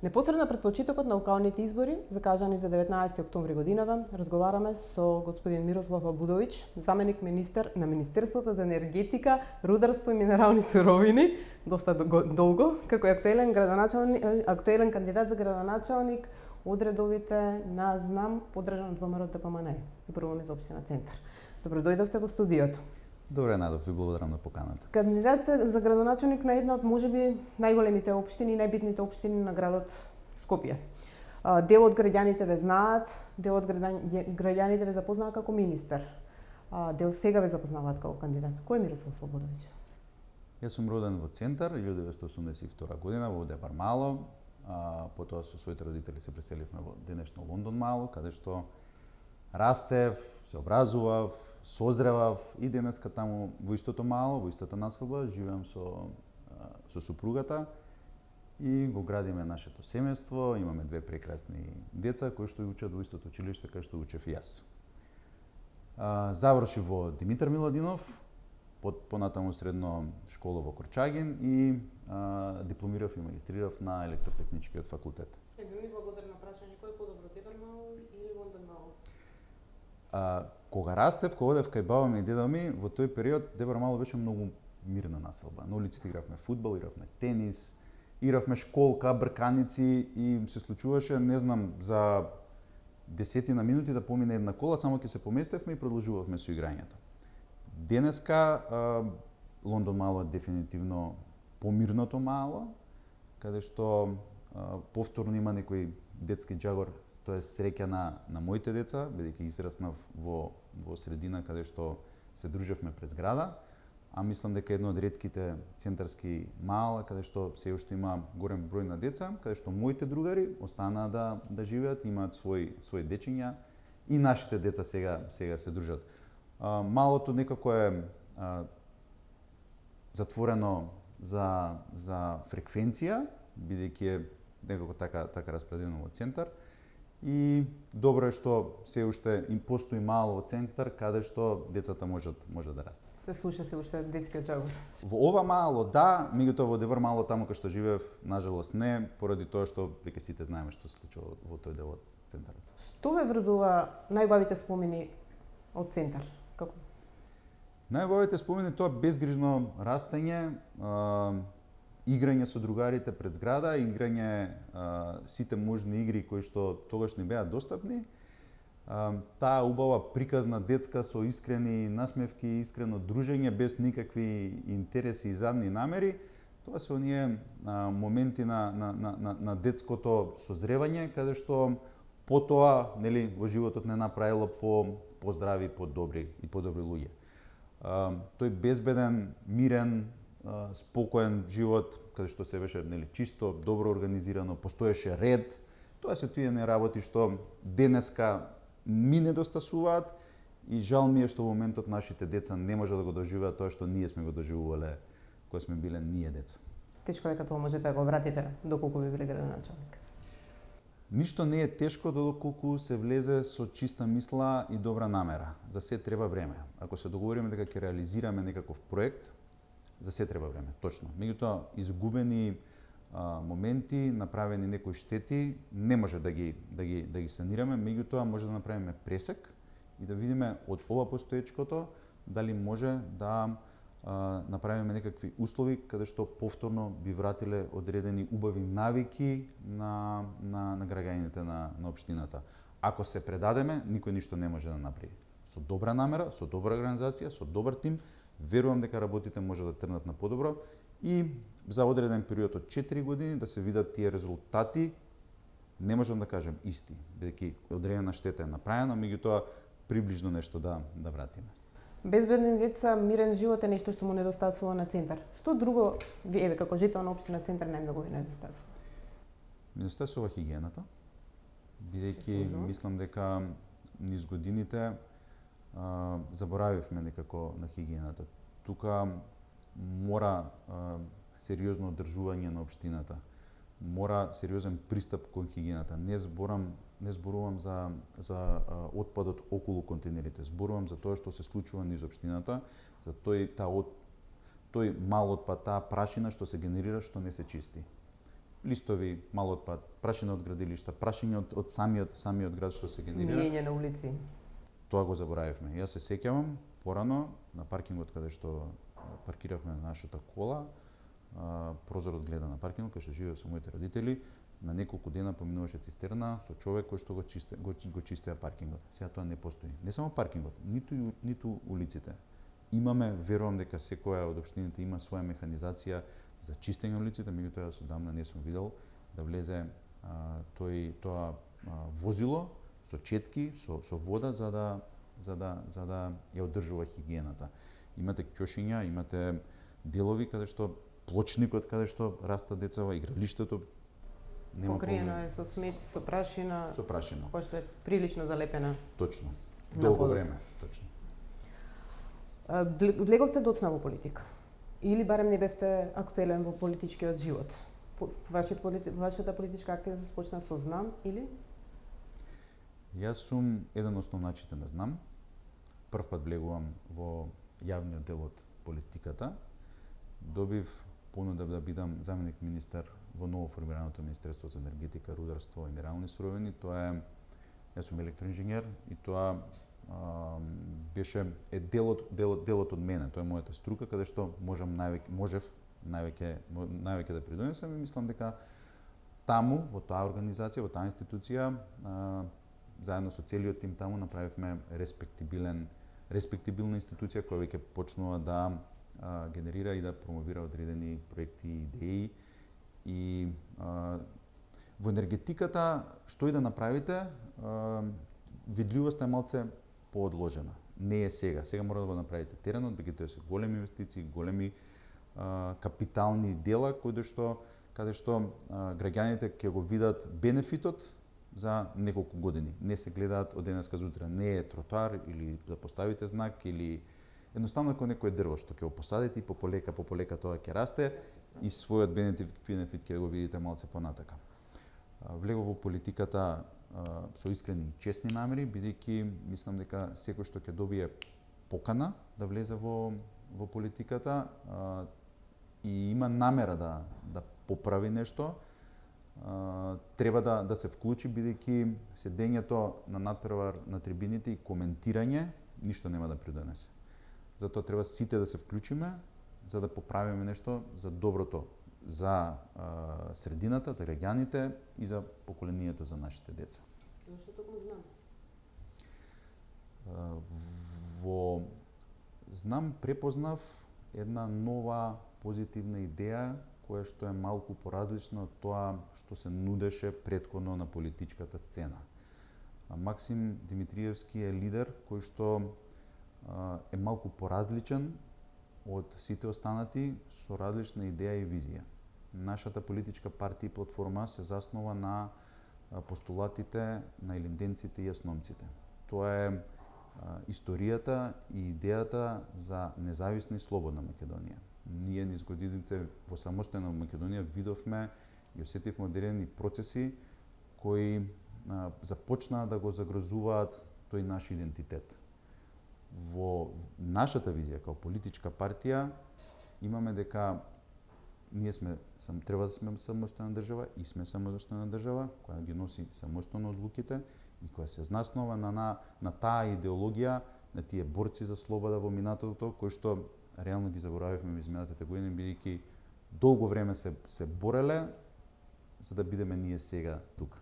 Непосредно пред почетокот на локалните избори, закажани за 19 октомври годинава, разговараме со господин Мирослав Абудовиќ, заменик министер на Министерството за енергетика, рударство и минерални суровини, доста долго, како и актуелен кандидат за градоначалник од редовите на ЗНАМ, поддржан од ВМРО ДПМНЕ, запоруваме за општина Центар. Добро дојдовте во студиото. Добре, Надов, ви благодарам на поканата. Кандидат за градоначалник на една од можеби најголемите општини и најбитните општини на градот Скопје. Дел од граѓаните ве знаат, дел од граѓаните ве запознаа како министер. Дел сега ве запознаваат како кандидат. Кој е Мирослав Абудовиќ? Јас сум роден во Центар 1982 година во Депар Мало, потоа со своите родители се преселивме во денешно Лондон Мало, каде што растев, се образував, созревав и денеска таму во истото мало, во истата населба, живеам со супругата и го градиме нашето семејство. Имаме две прекрасни деца кои што учат во истото училиште каде што учев и јас. Завршив во Димитар Миладинов, понатаму средно школа во Корчагин и дипломирав и магистрирав на електротехничкиот факултет. Едно ми благодарно прашање, кој е подобро, Депар Мало или Лондон Мало? Кога растев, кога одев кај баба ми и деда ми, во тој период Депар Мало беше многу мирна населба. На улиците игравме фудбал, игравме тенис, игравме школка, брканици и се случуваше, не знам, за десетина минути да помине една кола, само ќе се поместевме и продолжувавме со играњето. Денеска Лондон Мало е дефинитивно помирното мало, каде што повторно има некој детски џагор, тоа е среќа на моите деца, бидејќи израснав во средина каде што се дружевме пред зграда, а мислам дека едно од ретките центарски мала каде што се уште има голем број на деца, каде што моите другари останаа да живеат, имаат свои дечиња и нашите деца сега се дружат. Малото некако е затворено за фреквенција, бидејќи е некако така распределено во Центар. И добро е што се уште им постои мало во Центар каде што децата може да растат. Се слуша се уште детскиот џагор. Во ова мало да, меѓутоа во Депар Мало таму кај што живеев, нажалост не, поради тоа што веќе сите знаеме што се случува во тој дел од Центарот. Што ве врзува најубавите спомени од Центар? Како? Најубавите спомени тоа безгрижно растање, играње со другарите пред зграда, играње сите можни игри кои што тогаш не беа достапни. Таа убава приказна детска со искрени насмевки, искрено дружење без никакви интереси и задни намери, тоа се оние моменти на детското созревање каде што потоа, нели, во животот не направило поздрави, подобри луѓе. Тој безбеден, мирен, спокоен живот, каде што се беше, нели, чисто, добро организирано, постоеше ред. Тоа се тие не работи што денеска ми недостасуваат и жал ми е што во моментот нашите деца не може да го доживеат тоа што ние сме го доживувале кога сме биле ние деца. Тешко дека тоа можете да го вратите доколку би биле градоначалник. Ништо не е тешко доколку се влезе со чиста мисла и добра намера. За се треба време. Ако се договориме дека ќе реализираме некаков проект, за се треба време, точно. Меѓутоа, изгубени моменти, направени некои штети, не може да ги санираме, меѓутоа може да направиме пресек и да видиме од ова постоечкото дали може да направиме некакви услови каде што повторно би вратиле одредени убави навики на граѓаните на општината. Ако се предадеме, никој ништо не може да направи. Со добра намера, со добра организација, со добар тим, верувам дека работите може да тргнат на подобро и за одреден период од 4 години да се видат тие резултати, не можам да кажем исти, бидејќи одредена штета е направена, меѓутоа приближно нешто да вратиме. Безбедни деца, мирен живот е нешто што му недостасува на Центар. Што друго еве како жител на општина Центар најмногу ви недостасува? Недостасува хигиената, бидејќи мислам дека низ годините заборавивме некако на хигиената. Тука мора сериозно одржување на општината. Мора сериозен пристап кон хигиената. Не зборувам за отпадот околу контейнерите. Зборувам за тоа што се случува низ општината, за тој мал отпад, таа прашина што се генерира што не се чисти. листови, мал отпад, прашина од градилишта, прашање од самиот град што се генерира. Миење на улици. Тоа го заборавивме. Јас се сеќавам порано на паркингот каде што паркиравме нашата кола, прозорот гледа на паркингот каде што живеев со моите родители, на неколку дена поминуваше цистерна со човек кој што го чистеа паркингот. Сега тоа не постои. Не само паркингот, ниту улиците. Имаме, верувам дека секоја од општините има своја механизација за чистење на улиците, меѓутоа јас одамна не сум видел да влезе тоа возило со четки, со вода за да ја одржува хигиената. Имате ќошиња, имате делови каде што плочникот каде што растат деца во игралиштето нема Покриено е со смети, со прашина, со прашина. која што е прилично залепена. Точно. На Долго подот. време, точно. Влеговте доцна во политика. Или барем не бевте актуелен во политичкиот живот. Вашата политичка активност почна со ЗНАМ или? Јас сум еден од основначите на ЗНАМ. Прв пат влегувам во јавниот дел од политиката. Добив понуда да бидам заменик министер во ново формираното Министерство за енергетика, рударство и минерални суровини. Јас сум електроинженер и тоа беше делот од мене. Тоа е мојата струка каде што можев највеќе да придонесам и мислам дека таму во таа организација, во таа институција заедно со целиот тим таму направивме респектибилна институција која веќе почнува да генерира и да промовира одредени проекти и идеи и во енергетиката што и да направите, видливоста е малце поодложена. Не е сега. Сега мора да го направите теренот, бидејќи тоа се големи инвестиции, големи капитални дела каде што граѓаните ќе го видат бенефитот за неколку години. Не се гледаат од денеска за утре. Не е тротоар или да поставите знак или едноставно како некој дрво што ќе го посадите и пополека тоа ќе расте и својот бенефит ќе го видите малце понатака. Влегов во политиката со искрени и честни намери, бидејќи мислам дека секој што ќе добие покана да влезе во политиката и има намера да поправи нешто, треба да се вклучи, бидејќи седењето на надпревар на трибините и коментирање ништо нема да придонесе. Затоа треба сите да се вклучиме за да поправиме нешто за доброто, за средината, за граѓаните и за поколението за нашите деца. Зашто токму ЗНАМ? Во ЗНАМ препознав една нова позитивна идеја која што е малку поразлична од тоа што се нудеше претходно на политичката сцена. Максим Димитриевски е лидер кој што е малку поразличен од сите останати со различна идеја и визија. Нашата политичка партија и платформа се заснова на постулатите на илинденците и јасномците. Тоа е историјата и идејата за независна и слободна Македонија. Ние низ годините во самостојна Македонија видовме и осетивме одредени процеси кои започнаа да го загрозуваат тој наш идентитет. Во нашата визија како политичка партија имаме дека ние треба да сме самостојна држава и сме самостојна држава која ги носи самостојно одлуките и која се заснова на таа идеологија на тие борци за слобода во минатото кои што реално ги заборавивме во изминатите години бидејќи долго време се бореле за да бидеме ние сега тука.